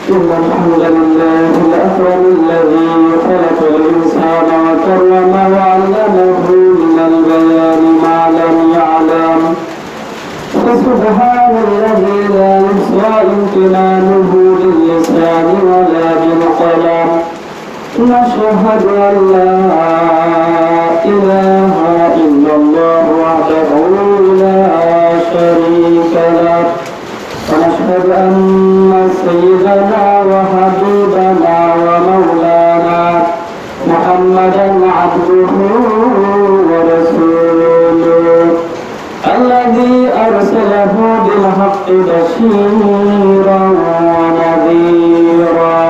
إن الحمد لله الأكرم الذي خلق الإنسان وكرمه وعلمه من البيان ما لم يعلم فسبحان الذي لا يحصى امتنانه باللسان ولا بالقلم نشهد أن لا إله إلا الله وحده لا شريك له ونشهد أن سيدنا وحبيبنا ومولانا محمدا عبده ورسوله الذي أرسله بالحق بشيرا ونذيرا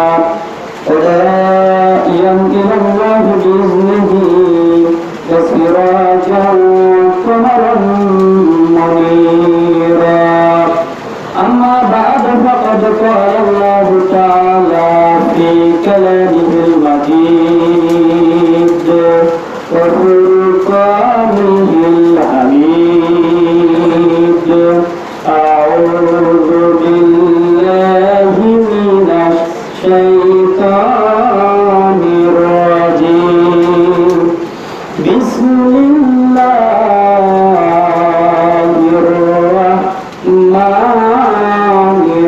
وداعيا إلى الله بإذنه وسراجا قمرا منيرا أما بعد فقد قال الله تعالى في كلامه المجيد وفرقانه الحميد أعوذ بالله من الشيطان الرجيم بسم الله الرحمن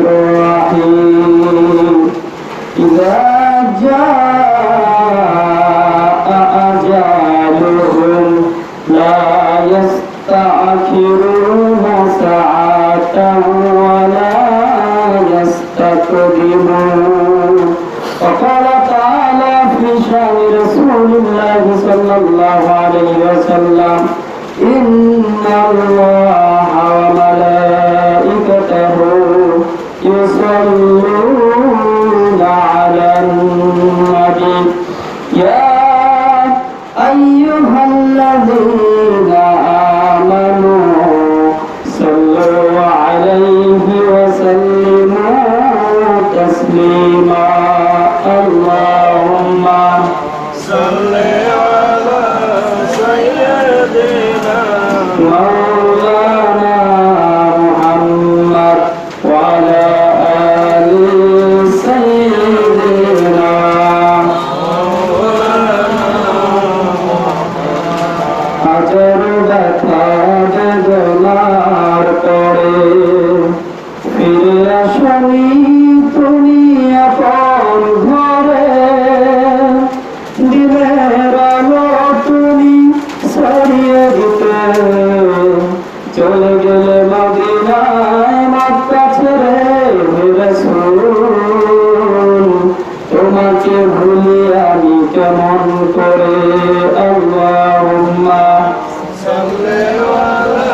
الرحيم إذا جاء أجلهم لا يستأخرون ساعة ولا يستقدمون وقال تعالى في شأن رسول الله صلى الله عليه وسلم إن الله وملائكته يصلون على النبي يا أيها الذين آمنوا صلوا عليه وسلموا تسليما اللهم صل على سيدنا مولانا محمد وعلى آل سيدنا হাজার ব্যথা বেদনার পরে ফিরে আসনি তুমি আপন ঘরে দিনের আলো তুমি ছড়িয়ে দিতে চলে গেলে মদিনায় মক্কা ছেড়ে হে রাসূল তোমাকে ভুলি আমি কেমন করে আল্লাহুম্মা صل على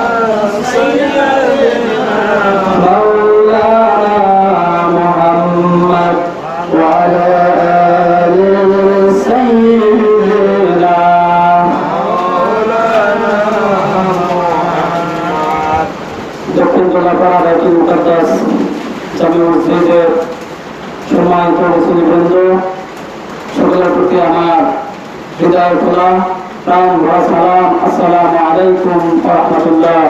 سيدنا مولانا محمد وعلى آل سيدنا দক্ষিণ জেলাপাড়া বাইতুল মুকাদ্দাস জামি মসজিদের সম্মানিত মুসলিমবৃন্দ সকলের প্রতি আমার হৃদয় খোলা প্রাণ ভরা সালাম আসসালামু আলাইকুম ওয়া রাহমাতুল্লাহ।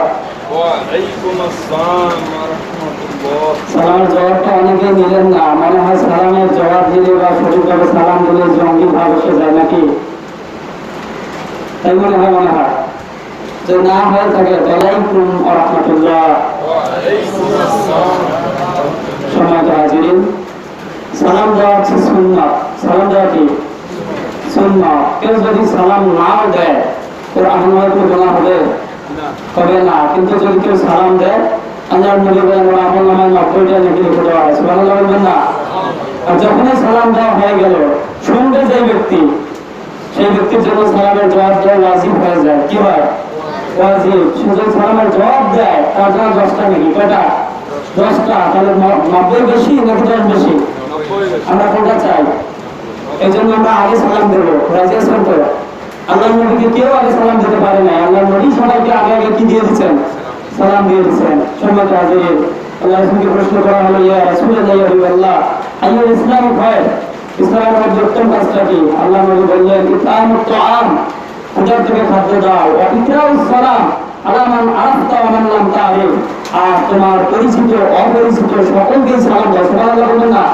وعليكم السلام ورحمة الله সালামের জবাবটা অনেকে নিলেন না, মনে হয় সালামের জবাব দিলে বা সঠিকভাবে সালাম দিলে জঙ্গি ভাব এসে যায় নাকি, তাই মনে হয় যে না হয়ে থাকে ওয়ালাইকুম ওয়া রাহমাতুল্লাহ। وعليكم السلام সম্মানিত হাজিরিন, সালাম দেওয়া হচ্ছে সুন্নাত। সালাম দেওয়া কি সুন্নাত। কেউ যদি সালাম নাও দেয় ওর আহ্বান গোনা হবে হবে না, কিন্তু যদি কেউ সালাম দেয় আল্লাহর নবী বলেন ওর আমল নামায় 90টা নেকি লিখে দেওয়া হয়, সুবহানাল্লাহ বলবেন না। আর যখনই সালাম দেওয়া হয়ে গেল শুনবে যে ব্যক্তি, সেই ব্যক্তির জন্য সালামের জবাব দেওয়া ওয়াজিব হয়ে যায়। কি হয়? ওয়াজিব। শুধু সালামের জবাব দেয় তার জন্য 10টা নাকি, কয়টা? 10টা। তাহলে 90 বেশি নাকি 10 বেশি? আমরা কোনটা চাই? এই জন্য আমরা আগে সালাম দেবো। রাজি আছেন তো? আল্লাহর নবীকে কেউ আগে সালাম দিতে পারে না, আল্লাহর নবী সবাইকে আগে আগে কি দিয়ে দিচ্ছেন? সালাম দিয়ে দিচ্ছেন। সম্মানিত হাজিরিন, আল্লাহ রাসূলকে প্রশ্ন করা হলো, ইয়া রাসূলুল্লাহ ইয়া হাবিবাল্লাহ আইয়ুল ইসলামু খায়র, ইসলামের মধ্যে উত্তম কাজটা কি? আল্লাহর নবী বললেন ইতআমুত তাআম, ক্ষুধার থেকে খাদ্য দাও, ওয়া ইকরাউস সালাম আলা মান আরাফতা ওয়া মান লাম তারিফ, আর তোমার পরিচিত অপরিচিত সকলকে সালাম দাও। সুবহানাল্লাহ বলেন না?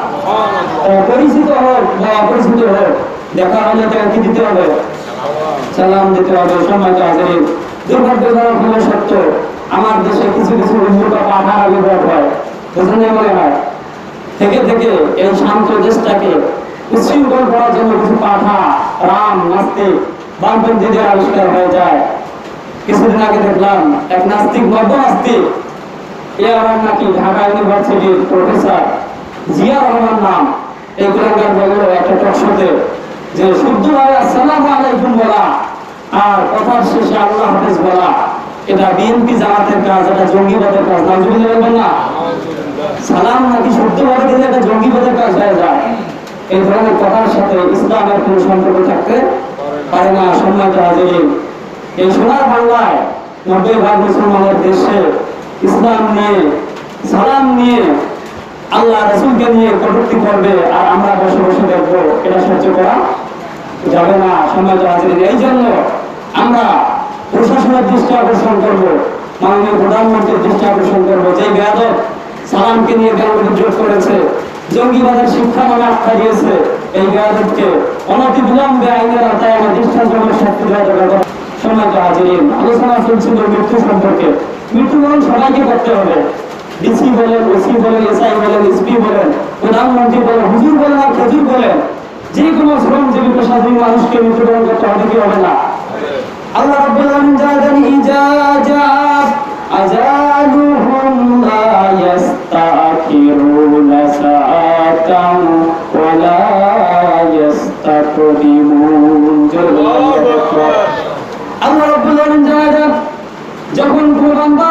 দেওয়া পরিচিত হোক, দেখা হলে তাকে কি দিতে হবে? সালাম দিতে হবে। সম্মানিত হাজিরিন, দুর্ভাগ্যজনক হলে সত্য, আমার দেশে কিছু কিছু উন্নত পাঠার আবির্ভাব হয়, বুঝলেন না? মনে হয় থেকে থেকে এই শান্ত দেশটাকে উচ্ছৃঙ্খল করার জন্য কিছু পাঠা, রাম, নাস্তিক, বামপন্থীদের আবিষ্কার হয়ে যায়। কিছুদিন আগে দেখলাম এক নাস্তিক, নব্য নাস্তিক, এ আমার নাকি ঢাকা ইউনিভার্সিটির প্রফেসর জিয়া রহমান নাম, এই কুলাঙ্গার বলল একটা টকশোতে যে শুদ্ধভাবে আসসালামু আলাইকুম বলা আর কথার শেষে আল্লাহ হাফেজ বলা এটা বিএনপি জামাতের কাজ, এটা জঙ্গিবাদের কাজ। নাউজুবিল্লাহ বলবেন না? সালাম নাকি শুদ্ধভাবে দিলে এটা জঙ্গিবাদের কাজ হয়ে যায়। এই ধরনের কথার সাথে ইসলামের কোন সম্পর্ক থাকতে পারে না। সম্মানিত হাজিরিন, এই সোনার বাংলায় 90% মুসলমানের দেশে ইসলাম নিয়ে, সালাম নিয়ে, আল্লাহ রাসূলকে নিয়ে কটূক্তি করবে আর আমরা বসে বসে দেখবো, এটা সহ্য করা যাবে না। সম্মানিত হাজিরিন, এই জন্য আমরা প্রশাসনের দৃষ্টি আকর্ষণ করবো, মাননীয় প্রধানমন্ত্রীর দৃষ্টি আকর্ষণ করবো, যে বেয়াদব সালামকে নিয়ে বিদ্রোহ করেছে, জঙ্গিবাদের শিক্ষা নামে আখ্যা দিয়েছে, এই বেয়াদবকে অনতি বিলম্বে আইনের আওতায় এনে দৃষ্টান্তমূলক শাস্তি দেওয়া দরকার। সম্মানিত হাজিরিন, আলোচনা চলছিল মৃত্যু সম্পর্কে। মৃত্যুবরণ সবাইকে করতে হবে। ডিসি বলেন, ওসি বলেন, এসআই বলেন, এসপি বলেন, প্রধানমন্ত্রী বলেন, হুজুর বলেন আর খেজুর বলেন, যে কোনো শ্রমজীবী পেশাজীবী মানুষকে মৃত্যুবরণ করতে হবে কি হবে না? আল্লাহ রাব্বুল আলামিন জানেন ইজাজাত আজালুহুম লা ইস্তাখিরুনা সাআতান ওয়া লা ইস্তাকদিমুন। আল্লাহ রাব্বুল আলামিন জানেন যখন কোন বান্দা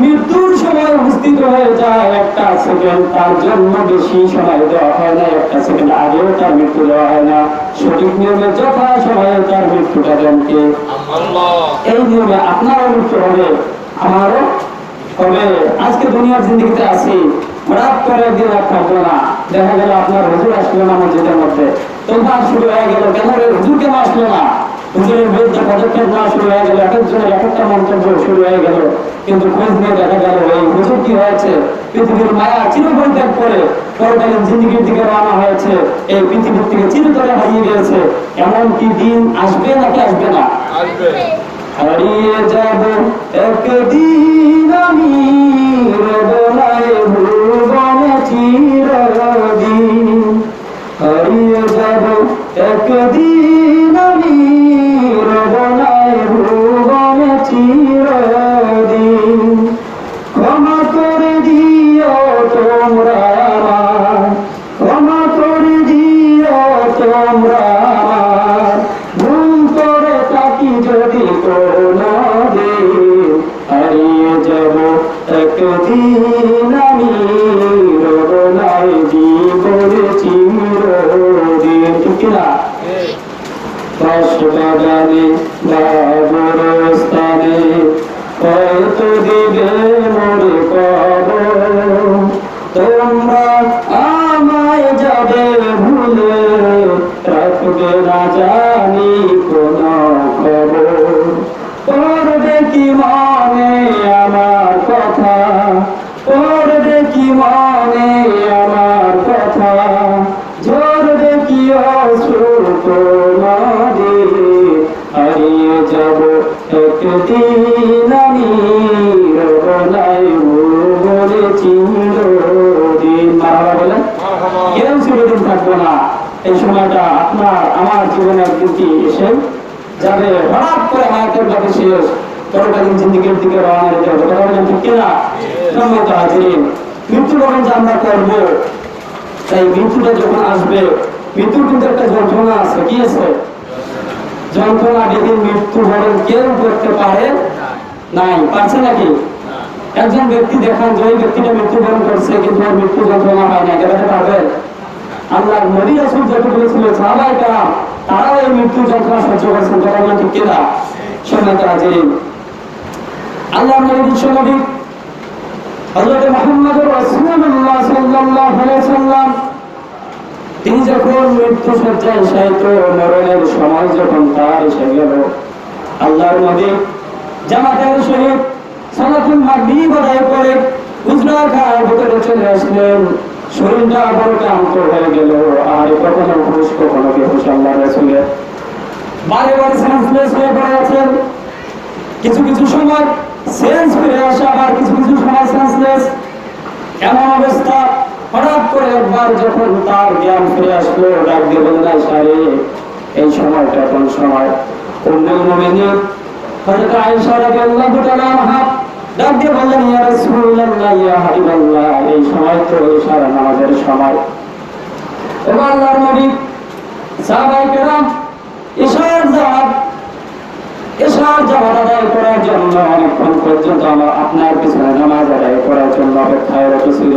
মৃত্যুর সময় উপস্থিত হয়ে যায়, একটা সেকেন্ড তার জন্য বেশি সময় দেওয়া হয় না, একটা সেকেন্ড আগেও তার মৃত্যু দেওয়া হয় না। সঠিক নিয়মে যথা সময়ে তার মৃত্যুটা দেন কে? আল্লাহ। এই নিয়মে আপনারও মৃত্যু হবে, আমারও হবে। আজকে দুনিয়ার জিন্দগিতে আছি, হঠাৎ করে একদিন আর থাকবো না, দেখা গেল আপনার হুজুর আসলো না মসজিদের মধ্যে, তোমরা শুরু হয়ে গেল, কেন রে হুজুর কেন আসলো না? হুজুরের বিরুদ্ধে পদক্ষেপ নেওয়া শুরু হয়ে গেল, এক একজনের এক একটা মন্তব্য শুরু হয়ে গেল, কিন্তু খোঁজ নিয়ে দেখা গেল এই হুজুর কি হয়েছে? পৃথিবীর মায়া চিরপরিত্যাগ করে পরকালীন জিন্দগির দিকে রওনা হয়েছে, এই পৃথিবীর থেকে চিরতরে হারিয়ে গিয়েছে। এমন কি দিন আসবে নাকি আসবে না? আসবে। হারিয়ে যাব একদিন আমি, রব নাই ভুবনে চিরদিন। হারিয়ে যাব একদিন আমি, রব নাই ভুবনে চিরদিন। ক্ষমা করে দিও তোমরা আমায়, ক্ষমা করে দিও তোমরা আমায়, ভুল করে থাকি যদি কোনদিন। হারিয়ে যাব একদিন আমি, রব নাই জীবনে চিরদিন। ঠিক কিনা? বাগানে বা গোরস্থানে হয়তো দিবে মোরে কবর, তোমরা আমায় যাবে ভুলে, রাখবে না জানি কোন খবর। পড়বে কি মনে আমার কথা, পড়বে কি মনে আমার কথা, ঝরবে কি অশ্রু তোমাদের। হারিয়ে যাব একদিন আমি, রব নাই ভুবনে চিরদিন। মারহাবা বলেন। কেউ চিরদিন থাকবো না। এই সময়টা আপনার আমার জীবনে একদিন কি এসে যাবে, হঠাৎ করে হায়াতের গতি শেষ, পরকালীন জিন্দেগির দিকে রওনা দিতে হবে। কথা বলেন ঠিক কিনা? সম্মানিত হাজিরিন, মৃত্যুবরণ যে আমরা করবো, তাই মৃত্যুটা যখন আসবে, মৃত্যুর কিন্তু একটা যন্ত্রণা আছে। কি আছে? যন্ত্রণা বিহীন মৃত্যুবরণ কেউ করতে পারে নাই। পারছে নাকি? একজন ব্যক্তি দেখান যে ওই ব্যক্তিটা মৃত্যুবরণ করছে কিন্তু ওর মৃত্যু যন্ত্রণা হয় না, দেখাতে পারবেন? আল্লাহর নবী রাসূল যত বলেছিল, সাহাবায়ে কেরাম তারাও এই মৃত্যু যন্ত্রণা সহ্য করেছেন। কথা বলেন ঠিক কিনা? সম্মানিত হাজিরিন, আল্লাহর নবী বিশ্বনবী হযরত মুহাম্মদুর রাসূলুল্লাহ সাল্লাল্লাহু আলাইহি ওয়াসাল্লাম তিনি যখন মৃত্যু সজ্জায় শায়িত, মরণের সময় যখন তার এসে গেল, আল্লাহর নবী জামাতের সহিত সালাতুল মাগরিব আদায় করে হুজরা খানার ভিতরে চলে আসলেন। শরীরটা বড় ক্লান্ত হয়ে গেল, আর কখনো হুশ কখনো বেহুশ আল্লাহ রাসূলের। বারে বারে সেন্সলেস হয়ে পড়ে আছেন, কিছু কিছু সময় সেন্স ফিরে আসে, আবার কিছু কিছু সময় সেন্সলেস। এমন অবস্থা, হঠাৎ করে একবার যখন তার জ্ঞান ফিরে আসলো, ডাক দিয়ে বললেন, আয়েশা রে, এই সময়টা কোন সময়? উম্মুল মুমিনিন হযরত আয়েশা রাদিয়াল্লাহু তাআলা আনহা ডাক দিয়ে বললেন, ইয়া রাসূলুল্লাহ, ইয়া হাবিবাল্লাহ, এই সময় তো ইশার নামাজের সময়। ও আল্লাহর নবী, সাহাবায়ে কেরাম ইশার জামাত আদায় করার জন্য অনেকক্ষণ পর্যন্ত আমার আপনার পিছনে নামাজ আদায় করার জন্য অপেক্ষায় রেখেছিল।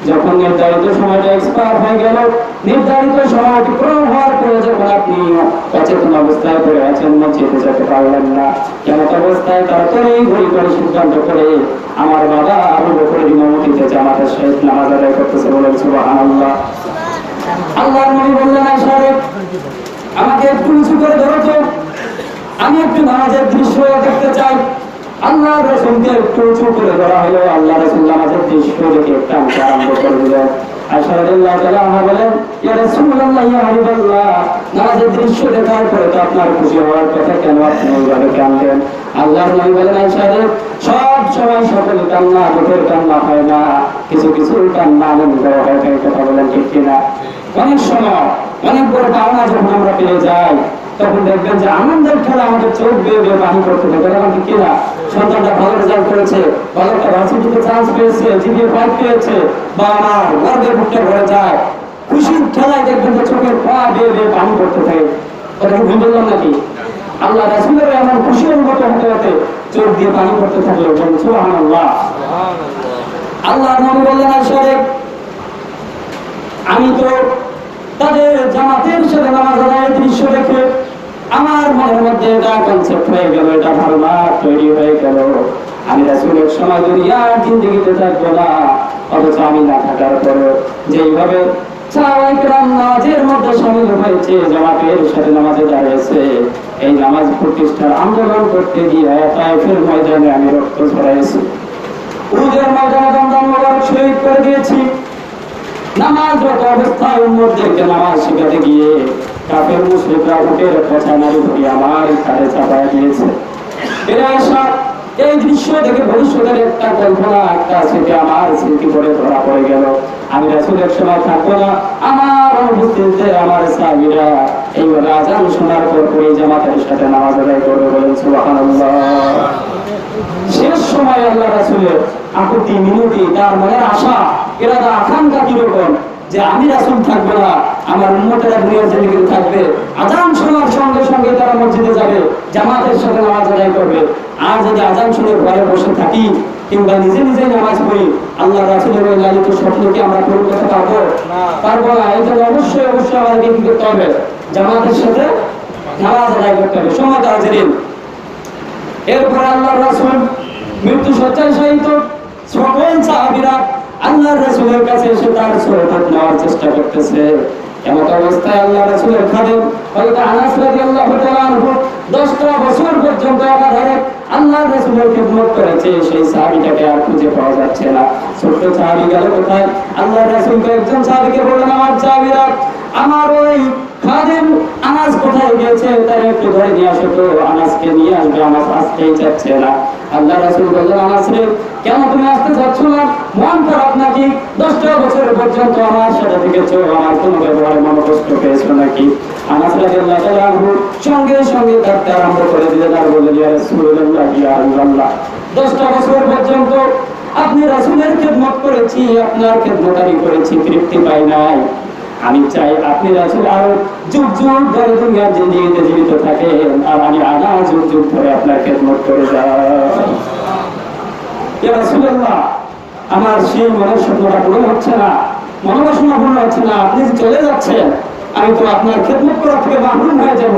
যখন নির্ধারিত সময়টা এক্সপায়ার হয়ে গেল, নির্ধারিত সময় অতিক্রম হওয়ার পরে যখন আপনি অচেতন অবস্থায় পড়ে আছেন, মসজিদে যেতে পারলেন না, এমন অবস্থায় তাড়াতাড়ি ঘড়ি করে সিদ্ধান্ত করে আমার বাবা আবু বকরের ইমামতিতে জামাতের সহিত নামাজ আদায় করতেছে, বলেন সুবহানাল্লাহ। আল্লাহর নবী বললেন, আয়েশা রে, আমাকে একটু উঁচু করে ধরো তো, আমি একটু নামাজের দৃশ্য দেখতে চাই। আল্লাহ রাসূলকে একটু উঁচু করে ধরা হলো। আল্লাহ রাসূল নামাজের দৃশ্য দেখে টানতে আরম্ভ করে দিলেন। আয়েশা রাদিয়াল্লাহু তাআলা আনহা বলেন, ইয়া রাসূলুল্লাহ, ইয়া হাবিবাল্লাহ, নামাজের দৃশ্য দেখার পরে তো আপনার খুশি হওয়ার কথা, কেন আপনি এইভাবে কাঁদলেন? আল্লাহর নবী বলেন, আয়েশা রে, সব সময় সকল কান্না দুঃখের কান্না হয় না, কিছু কিছু কান্না আনন্দের হয়। কথা বলেন ঠিক কিনা? অনেক সময় অনেক বড় পাওনা যখন আমরা পেয়ে যাই, তখন দেখবেন যে আনন্দের খেলা আমাদের চোখ বেয়ে বেয়ে পানি করতে থাকে, আমাকে কিনা সন্তানটা ভালো রেজাল্ট করেছে, ভালো একটা ভার্সিটিতে চান্স পেয়েছে, জিপিএ 5 পেয়েছে, বা আমার গর্বে বুকটা ভরে যায়, খুশির খেলায় দেখবেন যে চোখের পা বেয়ে বেয়ে পানি করতে থাকে। কথা কি ভুল বললাম নাকি? আল্লাহ রাসূলের এমন খুশি অনুভূত হতে হতে চোখ দিয়ে পানি করতে থাকলো, সুবহানাল্লাহ। আল্লাহ নবী বললেন, আয়েশা রে, আমি তো তাদের জামাতের সাথে নামাজ আদায়ের দৃশ্য দেখে আমার মনের মধ্যে এটা কনসেপ্ট হয়ে গেল, এটা ধারণা তৈরি হয়ে গেল, আমি রাসূলের সময় দুনিয়ার জিন্দেগিতে থাকবো না। অথচ আমি না থাকার পরে যেইভাবে সাহাবায়ে কেরাম নামাজের মধ্যে শামিল হয়েছে, জামাতের সাথে নামাজে দাঁড়িয়েছে, এই নামাজ প্রতিষ্ঠার আন্দোলন করতে গিয়ে তায়েফের ময়দানে আমি রক্ত ঝরাইছি, উহুদের ময়দানে দমদম মোবারক শহীদ করে দিয়েছি। নামাজরত অবস্থায় উম্মতদেরকে নামাজ শেখাতে গিয়ে কাফের মুশরিকরা উটের পচা নাড়ি ধরে আমার কাঁধে চাপায় দিয়েছে। এই দৃশ্য দেখে ভবিষ্যতের একটা কল্পনা, একটা স্মৃতি আমার স্মৃতি করে ধরা পড়ে গেল। আমি রাসূলের সময় থাকবো না, আমার অনুপস্থিতিতে আমার সাহাবীরা এইভাবে আযান শোনার পর পরই জামাতের সাথে নামাজ আদায় করবে, বলেন সুবহানাল্লাহ। শেষ সময় আল্লাহ রাসূলের আকুতি মিনতি, তার মনের আশা, এরাদা আকাঙ্ক্ষা কিরকম, যে আমি রাসূল থাকবো না, আমার উম্মতেরা দুনিয়ার জিন্দেগিতে থাকবে, আযান শোনার সঙ্গে সঙ্গে তারা মসজিদে যাবে, জামাতের সাথে নামাজ আদায় করবে। আর যদি আযান শুনে ঘরে বসে থাকি কিংবা নিজে নিজে নামাজ পড়ি, আল্লাহ রাসূলের ওই লালিত স্বপ্নকে আমরা পূরণ করতে পারবো না। এই জন্য অবশ্যই আমাদেরকে কি করতে হবে? জামাতের সাথে নামাজ আদায় করতে হবে। সম্মানিত হাজিরিন, এরপর আল্লাহর রাসূল মৃত্যু শয্যায় শায়িত, সকল সাহাবীরা আল্লাহর রাসূলের কাছে এসে তার সুহবত নেওয়ার চেষ্টা করতেছে। এমন অবস্থায় আল্লাহ রাসূলের খাদেম হযরত আনাস রাদিয়াল্লাহু তাআলা আনহু 10টা বছর পর্যন্ত একাধারে আল্লাহর রাসূলের খিদমত করেছে, সেই সাহাবীটাকে আর খুঁজে পাওয়া যাচ্ছে না। ছোট্ট সাহাবী গেল কোথায়? আল্লাহর রাসূল কয়েকজন সাহাবীকে বললেন, আমার সাহাবীরা, আমার ওই খাদেম আনাস কোথায় গিয়েছে, তার একটু ধরে নিয়ে আসো তো, আনাসকে নিয়ে আসবে, আনাস আসতেই চাচ্ছে না। আল্লাহ রাসূল বললেন, আনাস রে, কেন তুমি আসতে চাচ্ছ না? মন খারাপ নাকি? 10টা বছর পর্যন্ত আমার সাথে থেকেছো, আমার কোনো ব্যবহারে মন কষ্ট পেয়েছো নাকি? আনাস রাদিয়াল্লাহু তাআলা আনহু সঙ্গে সঙ্গে কাঁদতে আরম্ভ করে দিলেন আর বললেন, ইয়া রাসূলুল্লাহ, ইয়া হাবিবাল্লাহ, 10টা বছর পর্যন্ত আপনি রাসূলের খিদমত করেছি, আপনার খিদমতারি করেছি, তৃপ্তি পাই নাই। আমি চাই আপনি রাসূল আরো যুগ যুগ ধরে দুনিয়ার জিন্দেগিতে জীবিত থাকেন, আর আমি আনা যুগ যুগ ধরে আপনার খিদমত করে যাই। ইয়া রাসূলুল্লাহ, আমার সেই মনের স্বপ্নটা পূরণ হচ্ছে না, মনোবাসনা পূরণ হচ্ছে না, আপনি চলে যাচ্ছেন, আমি তো আপনার খিদমত করা থেকে মাহরুম হয়ে যাব।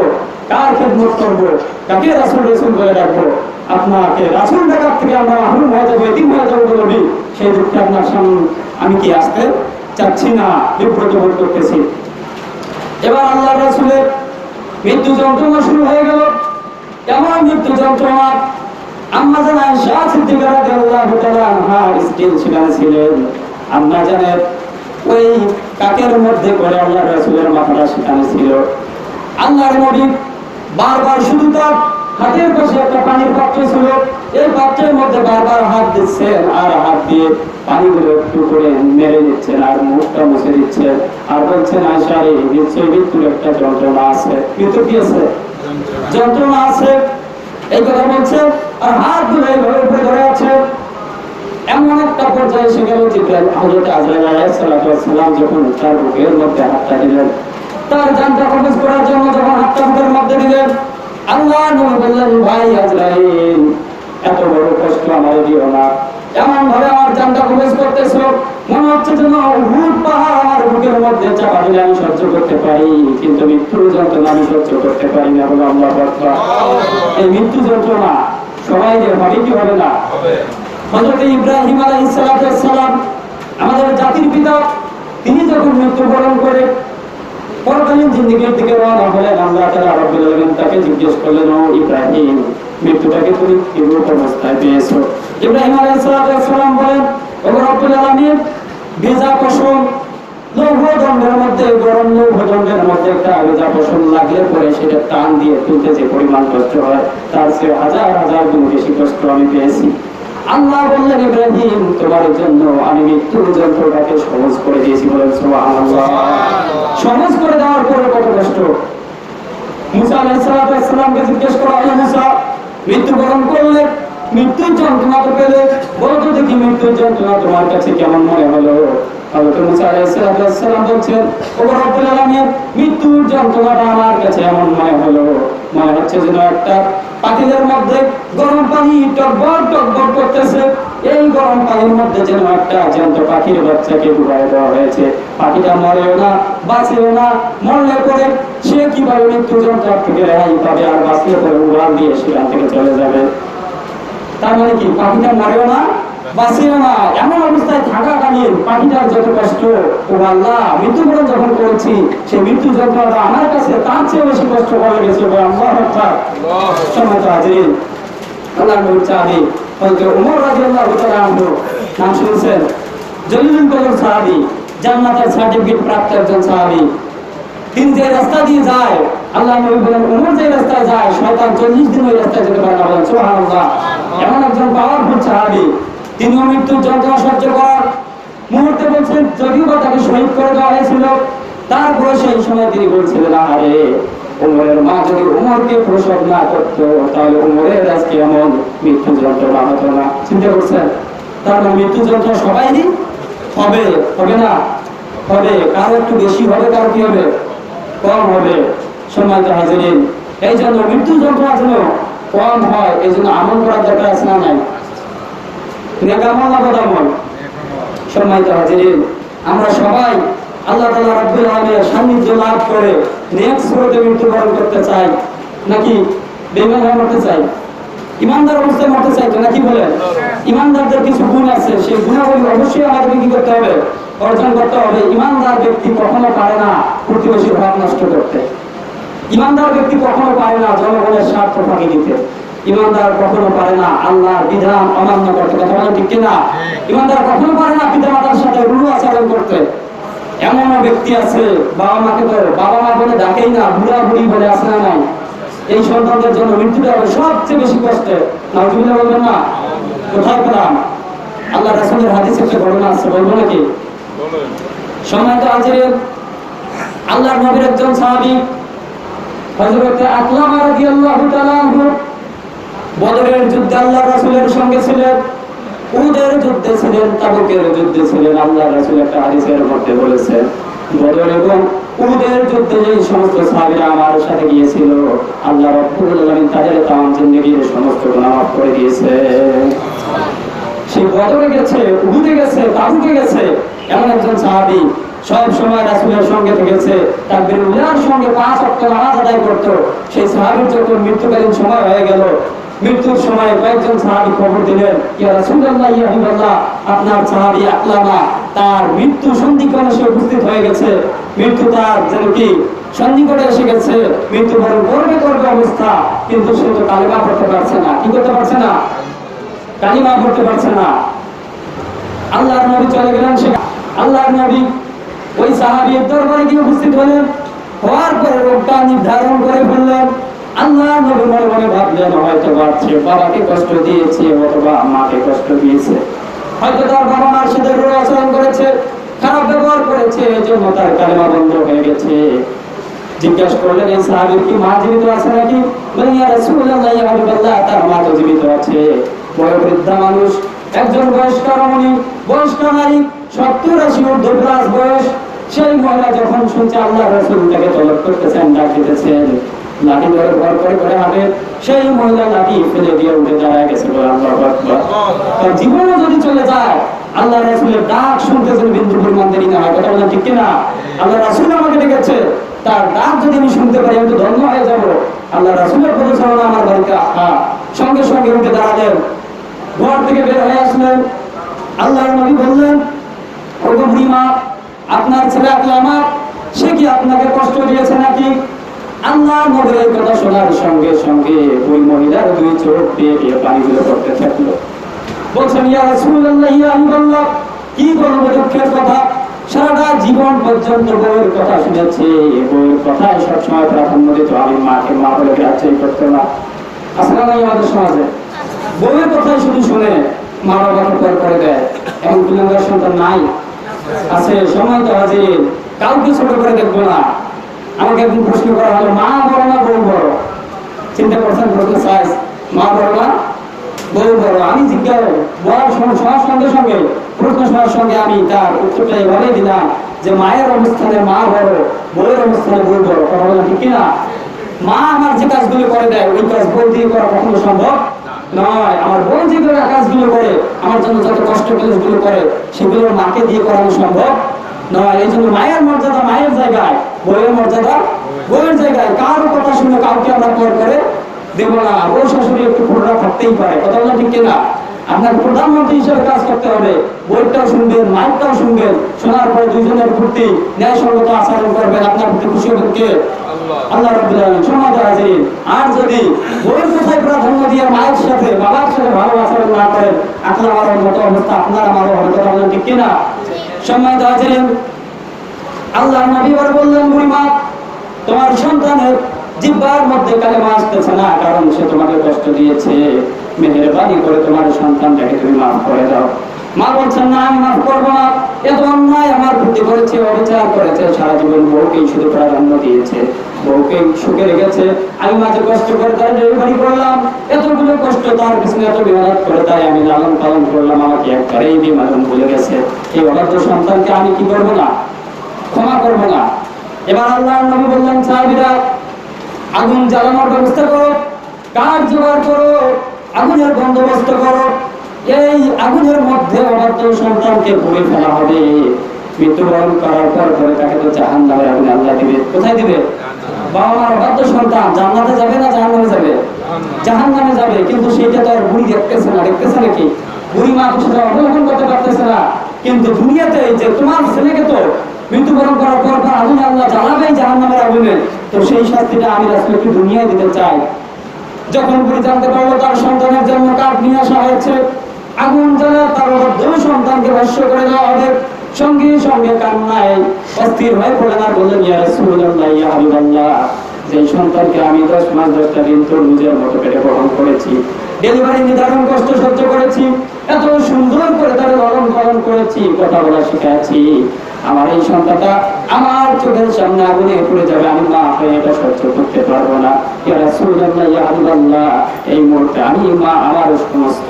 কার খিদমত করবো? কাকে রাসূল রাসূল বলে রাখবো? আপনাকে রাসূল ডাকার থেকে আমরা মাহরুম হয়ে যাবো, এতিম হয়ে যাবো নবী, সেই দুঃখে আপনার সামনে আমি কি আসতে চাচ্ছি না, বিব্রত বোধ করতেছি। এবার আল্লাহ রাসূলের মৃত্যু যন্ত্রণা শুরু হয়ে গেল। কেমন মৃত্যু যন্ত্রণা? আম্মা জান আয়েশা সিদ্দিকা রাদিয়াল্লাহু তাআলা আনহা স্টিল ছিলেন। আম্মা জানের ওই কাকের মধ্যে করে আল্লাহ রাসূলের মাথাটা সেখানে ছিল। আল্লাহর নবী বারবার শুধু তার হাতের পাশে একটা পানির পাত্র ছিল, এই পাত্রের মধ্যে বারবার হাত দিচ্ছেন আর হাত দিয়ে পানিগুলো একটু করে মেরে দিচ্ছেন আর মুখটা মুছে দিচ্ছেন আর বলছেন আয়সা রে নিশ্চয়ই মৃত্যুর একটা যন্ত্রণা আছে। মৃত্যু কি আছে? যন্ত্রণা আছে, এই কথা বলছে আর হাতগুলো এইভাবে উপরে ধরে আছে। এমন একটা পর্যায়ে এসে গেল জিবরাইল হযরত আজরাইল আলাইহিস সালাম যখন তার বুকের মধ্যে হাতটা দিলেন, তার জানটা কবজ করার জন্য যখন হাতটা বুকের মধ্যে দিলেন, আল্লাহ নবী বললেন ভাই আজরাইল এত বড় কষ্ট আমার দিও না, এমন ভাবে আমার জানটা কবজ করতেছো মনে হচ্ছে যেন উহুদ পাহাড় আমার বুকের মধ্যে চাপা দিলে আমি সহ্য করতে পারি, কিন্তু মৃত্যুর যন্ত্রণা আমি সহ্য করতে পারি না। বলে আল্লাহু আকবার। এই মৃত্যু যন্ত্রণা সবাই যে হবে কি হবে না? হযরত ইব্রাহিম আলাইহিস সালাম আমাদের জাতির পিতা, তিনি যখন মৃত্যুবরণ করে পরকালীন জিন্দেগীর দিকে রওনা হলেন, আল্লাহ তাআলা রাব্বুল আলামিন তাকে জিজ্ঞেস করলেন, ও ইব্রাহিম মৃত্যুটাকে তুমি কিরূপ অবস্থায় পেয়েছো? ইব্রাহিম আলাইহিস সালাম বলেন, ও রাব্বুল আলামিন ভেজা পশম লৌহদণ্ডের মধ্যে, গরম লৌহদণ্ডের মধ্যে একটা ভেজা পশম লাগলে পরে সেটা টান দিয়ে তুলতে যে পরিমাণ কষ্ট হয় তার চেয়ে হাজার হাজার গুণ বেশি কষ্ট আমি পেয়েছি। আল্লাহ বললেন ইব্রাহিম তোমার জন্য আমি মৃত্যুর যন্ত্রটাকে সহজ করে দিয়েছি। বলেন সুবহানাল্লাহ। সহজ করে দেওয়ার পরে কত কষ্ট। মুসা আলাইহিস সালামকে জিজ্ঞেস করা হলো, মুসা মৃত্যুবরণ করলে মৃত্যুর যন্ত্রণা তো পেলে, বলো তো দেখি মৃত্যুর যন্ত্রণা তোমার কাছে কেমন মনে হলো? হযরত মুসা আলাইহিস সালাম বলছেন, ও রব্বুল আলামিন মৃত্যুর যন্ত্রণাটা আমার কাছে এমন মনে হলো, মনে হচ্ছে যেন একটা পাতিলের মধ্যে গরম পানি টকবক টকবক করতেছে, এই গরম পানির মধ্যে যেন একটা জ্যান্ত পাখির বাচ্চাকে ডুবাই দেওয়া হয়েছে। পাখিটা মরেও না বাঁচেও না, মরলে পরে সে কিভাবে মৃত্যু যন্ত্রণা থেকে রেহাই পাবে আর বাঁচলে পরে উড়াল দিয়ে সেখান থেকে চলে যাবে। তার মানে কি পাখিটা মরেও না বাঁচেও না, এমন অবস্থায় থাকাকালীন পাখিটার যত কষ্ট, ও আল্লাহ মৃত্যুবরণ যখন করেছি সেই মৃত্যু যন্ত্রণাটা আমার কাছে তার চেয়ে বেশি কষ্ট করে গেছে। আল্লাহু আকবার। সম্মানিত হাজিরিন, আল্লাহর নবীর সাহাবী হযরত ওমর রাদিয়াল্লাহু তাআলা আনহু নাম শুনছেন? জলিলুল কদর সাহাবী, জান্নাতের সার্টিফিকেট প্রাপ্ত একজন সাহাবী। তিনি যে রাস্তা দিয়ে যায়, আল্লাহ নবী বলেন ওমর যে রাস্তায় যায় শয়তান 40 দিন ওই রাস্তায় যেতে পারে না। বলেন সুবহানাল্লাহ। এমন একজন পাওয়ারফুল সাহাবী, তিনিও মৃত্যুর যন্ত্রণা সহ্য করার মুহূর্তে বলছেন, যদিও বা তাকে শহীদ করে দেওয়া হয়েছিল, তারপরে সেই সময় তিনি বলছিলেন আরে ওমরের মা যদি ওমরকে প্রসব না করতো তাহলে ওমরের আজকে এমন মৃত্যু যন্ত্রণা হতো না। চিন্তা করছেন? তার মানে মৃত্যু যন্ত্রণা সবাইরই হবে, হবে না? হবে। কারো একটু বেশি হবে, কারো কি হবে? কম হবে। সম্মানিত হাজিরিন, এই জন্য মৃত্যু যন্ত্রণা যেন কম হয়, এই জন্য আমল করার দরকার আছে না নাই? নেক আমল না বদ আমল? সম্মানিত হাজিরিন, আমরা সবাই আল্লাহ তাআলা রাব্বুল আলামিনের সান্নিধ্য লাভ করে নেক সুরতে মৃত্যুবরণ করতে চাই, নাকি বেঈমান হয়ে মরতে চাই? ইমানদার অবস্থায় মরতে চাই তো নাকি? বলেন ইমানদারদের কিছু গুণ আছে, সেই গুণাবলী অবশ্যই আমাদেরকে কি করতে হবে? অর্জন করতে হবে। ইমানদার ব্যক্তি কখনো পারে না প্রতিবেশীর হক নষ্ট করতে। ইমানদার ব্যক্তি কখনো পারে না জনগণের স্বার্থ ফাঁকি দিতে। ইমানদার কখনো পারে না আল্লাহর বিধান অমান্য করতে। কথা বলেন ঠিক কিনা? ইমানদার কখনো পারে না পিতা মাতার সাথে রুড়ু আচরণ করতে। এমনও ব্যক্তি আছে বাবা মাকে তো বাবা মা বলে ডাকেই না, বুড়া বুড়ি বলে আসে না নাই? এই সন্তানদের জন্য মৃত্যুটা হবে সবচেয়ে বেশি কষ্টে। নাউজুবিল্লাহ বলবেন না? কোথায় পেলাম? আল্লাহ রাসূলের হাদিসে একটা ঘটনা আছে, বলবো নাকি? সম্মানিত হাজিরিন, আল্লাহর নবীর একজন সাহাবী হযরত আকলামা রাদিয়াল্লাহু তাআলা আনহু বদরের যুদ্ধে আল্লাহর রাসূলের সঙ্গে ছিলেন, উহুদের যুদ্ধে ছিলেন, তাবুকের যুদ্ধে ছিলেন। আল্লাহর রাসূল একটা হাদিসের মধ্যে বলেছেন, বদর এবং উহুদের যুদ্ধে যে সমস্ত সাহাবীরা আমার সাথে গিয়েছিল আল্লাহ রাব্বুল আলামিন তাদের তাম জিন্দেগীর সমস্ত গুনাহ মাফ করে দিয়েছে। সে বদরে গেছে, উহুদে গেছে, তাবুকে গেছে, এমন একজন সাহাবী সব সময় রাসূলের সঙ্গে থেকেছে, তাকবীরুল্লাহর সঙ্গে 5 ওয়াক্ত নামাজ আদায় করত। সেই সাহাবীর যখন মৃত্যুকালীন সময় হয়ে গেল, মৃত্যুর সময় কয়েকজন সাহাবী খবর দিলেন, ইয়া রাসূলুল্লাহ, ইয়া হাবিবাল্লাহ, আপনার সাহাবী আকলামা তার মৃত্যু সন্ধিক্ষণে সে উপস্থিত হয়ে গেছে। মৃত্যু তার যেন কি সন্ধিক্ষণে এসে গেছে, মৃত্যুবরণ করবে করবে অবস্থা, কিন্তু সে তো কালিমা পড়তে পারছে না। কি করতে পারছে না? কালিমা পড়তে পারছে না। আল্লাহর নবী চলে গেলেন, সে আল্লাহর নবী সাহাবীর দরবারে গিয়ে উপস্থিত হলেন। হওয়ার পরে রোগটা নির্ধারণ করে ফেললেন। আল্লাহ নবী মনে মনে ভাবলেন হয়তো সে বাবাকে কষ্ট দিয়েছে অথবা মাকে কষ্ট দিয়েছে, হয়তো তার বাবা মার সাথে রূঢ় আচরণ করেছে, খারাপ ব্যবহার করেছে, এই জন্য তার কালেমা বন্ধ হয়ে গেছে। জিজ্ঞাসা করলেন এই সাহাবীর কি মা জীবিত আছে নাকি? বলেন ইয়া রাসূলুল্লাহ ইয়া হাবিবাল্লাহ, তার মা তো জীবিত আছে। বয়োবৃদ্ধা মানুষ, একজন বয়স্ক রমণী, বয়স্ক নারী, 70-80 ঊর্ধ্ব প্লাস বয়স। সেই মহিলা যখন শুনছে আল্লাহ রাসূল তাকে তলব করতেছেন, ডাক দিতেছেন, লাঠি ধরে ভর করে করে হাঁটে, সেই মহিলা লাঠি ফেলে দিয়ে উঠে দাঁড়ায় গেছে। বলে আল্লাহু আকবার। তার জীবনও যদি চলে যায়, আল্লাহ রাসূলের ডাক শুনতেছেন বিন্দু পরিমাণ দেরি না হয়। কথা বলেন ঠিক কিনা? আল্লাহ রাসূল আমাকে ডেকেছে, তার ডাক যদি আমি শুনতে পারি আমি তো ধন্য হয়ে যাব। আল্লাহ রাসূলের পদচারণা আমার বাড়িতে সঙ্গে সঙ্গে উঠে দাঁড়ালেন, ঘর থেকে বের হয়ে আসলেন। আল্লাহর নবী বললেন, ও বুড়িমা, আপনার ছেলে আকলামা সে কি আপনাকে কষ্ট দিয়েছে নাকি? আল্লাহ নবীর এই কথা শোনার সঙ্গে সঙ্গে ওই মহিলার দুই চোখ দিয়ে পানিগুলো পড়তে থাকলো। বলছেন ইয়া রাসূলুল্লাহ ইয়া হাবিবাল্লাহ, কি বলবো দুঃখের কথা, সারাটা জীবন পর্যন্ত বউয়ের কথা শুনেছি, বউয়ের কথায় সবসময় প্রাধান্য দিত, আমি মাকে মা বলে গ্রাহ্যই করতো না। আসলে নাই আমাদের সমাজে বউয়ের কথাই শুধু শুনে মা বাবাকে পর করে দেয়। এমন কুলাঙ্গার সন্তান নাই? আছে। সময় তো হাজির, কাউকে ছোট করে দেখবো না। আমাকে একদিন প্রশ্ন করা হলো, মা বড় না বউ বড়? চিন্তা করছেন প্রশ্ন সাইজ, মা বড় না বউ বড়? আমি জিজ্ঞাসা বলার সঙ্গে সঙ্গে প্রশ্ন শোনার সঙ্গে আমি তার উত্তরটা এভাবেই দিলাম যে মায়ের অবস্থানে মা বড়, বউয়ের অবস্থানে বউ বড়। কথা বলেন ঠিক কিনা? মা আমার যে কাজগুলো করে দেয় ওই কাজ বউ দিয়ে করা কখনো সম্ভব নয়। আমার বউ যে কাজগুলো করে, আমার জন্য যত কষ্ট কাজগুলো করে, সেগুলো মাকে দিয়ে করানো সম্ভব নয়। এই জন্য মায়ের মর্যাদা মায়ের জায়গায়, বউয়ের মর্যাদা বউয়ের জায়গায়। কারো কথা শুনে কাউকে আমরা পর করে দেব না। বউ শাশুড়ি একটু খোঁড়া থাকতেই পারে। কথা বলেন ঠিক কিনা? আপনার প্রধানমন্ত্রী হিসেবে কাজ করতে হবে, বইটাও শুনবেন, মাইকটাও শুনবেন, শোনার পরে দুইজনের প্রতি ন্যায়সঙ্গত আচরণ করবেন। আপনার প্রতি খুশি হবেন কে? আল্লাহ রাব্বুল আলামিন। সমাজ হাজির, আর যদি বউয়ের কথায় প্রাধান্য দিয়ে মায়ের সাথে বাবার সাথে ভালো আচরণ না করেন, আপনার আমার মতো অবস্থা আপনার আমারও হবে। কথা বলেন ঠিক কিনা? সমাজ হাজির, আল্লাহ নবী বললেন, বুড়িমা, তোমার সন্তানের জিহ্বার মধ্যে কালেমা আসতেছে না, কারণ সে তোমাকে কষ্ট দিয়েছে। মেহেরবানি করে তোমার সন্তানটাকে তুমি মাফ করে দাও। মা বলছেন, না আমি মাফ করবো না, এত অন্যায় আমার প্রতি করেছে, অবিচার করেছে, সারা জীবন বউকেই শুধু প্রাধান্য দিয়েছে, বউকে সুখে রেখেছে। আমি মাঝে কষ্ট করে তার ডেলিভারি করলাম, এতগুলো কষ্ট তার পিছনে এত মেহনত করে তাই আমি লালন পালন করলাম, আমাকে একবারেই বিমাজন ভুলে গেছে। এই অবাধ্য সন্তানকে আমি কি করবো না? ক্ষমা করবো না। এবার আল্লাহর নবী বললেন, সাহাবীরা, আগুন জ্বালানোর ব্যবস্থা করো, কাঠ জোগাড় করো, আগুনের বন্দোবস্ত করো। এই আগুনের মধ্যে অবাধ্য সন্তানকে পুড়ে ফেলা হবে। মৃত্যুবরণ করার পর পরে তাকে তো জাহান্নামের আগুনে আল্লাহ দিবে। কোথায় দিবে? বাবা মার অবাধ্য সন্তান জান্নাতে যাবে না জাহান্নামে যাবে? জাহান্নামে যাবে। কিন্তু সেইটা তো আর বুড়ি দেখতেছে না, দেখতেছে নাকি? বুড়ি মা তো সেটা অবলোকন করতে পারতেছে না। কিন্তু দুনিয়াতে যে তোমার ছেলেকে তো মৃত্যুবরণ করার পর পর আগুনে আল্লাহ জ্বালাবেই, জাহান্নামের আগুনে। তো সেই শাস্তিটা আমি রাসূলকে দুনিয়ায় দিতে চাই। যখন বুড়ি জানতে পারলো তার সন্তানের জন্য কাঠ নিয়ে আসা হয়েছে, আগুন জ্বালা তার অবাধ্য সন্তানকে ভস্য করে দেওয়া হবে, সঙ্গে সঙ্গে কান্নায় অস্থির হয়ে পড়লেন আর বললেন, ইয়া রাসূলুল্লাহ ইয়া হাবিবাল্লাহ, যে সন্তানকে আমি 10 মাস 10টা দিন তরমুজের মতো পেটে বহন করেছি, ডেলিভারি নিদারুণ কষ্ট সহ্য করেছি, এত সুন্দর করে তার লালন পালন করেছি, কথা বলা শিখাচ্ছি, আমার এই সন্তানটা আমার চোখের সামনে আগুনে পড়ে যাবে, আমি মা হয়ে এটা সহ্য করতে পারবো না। ইয়া রাসূলুল্লাহ ইয়া হাবিবাল্লাহ, এই মুহূর্তে আমি মা আমার সমস্ত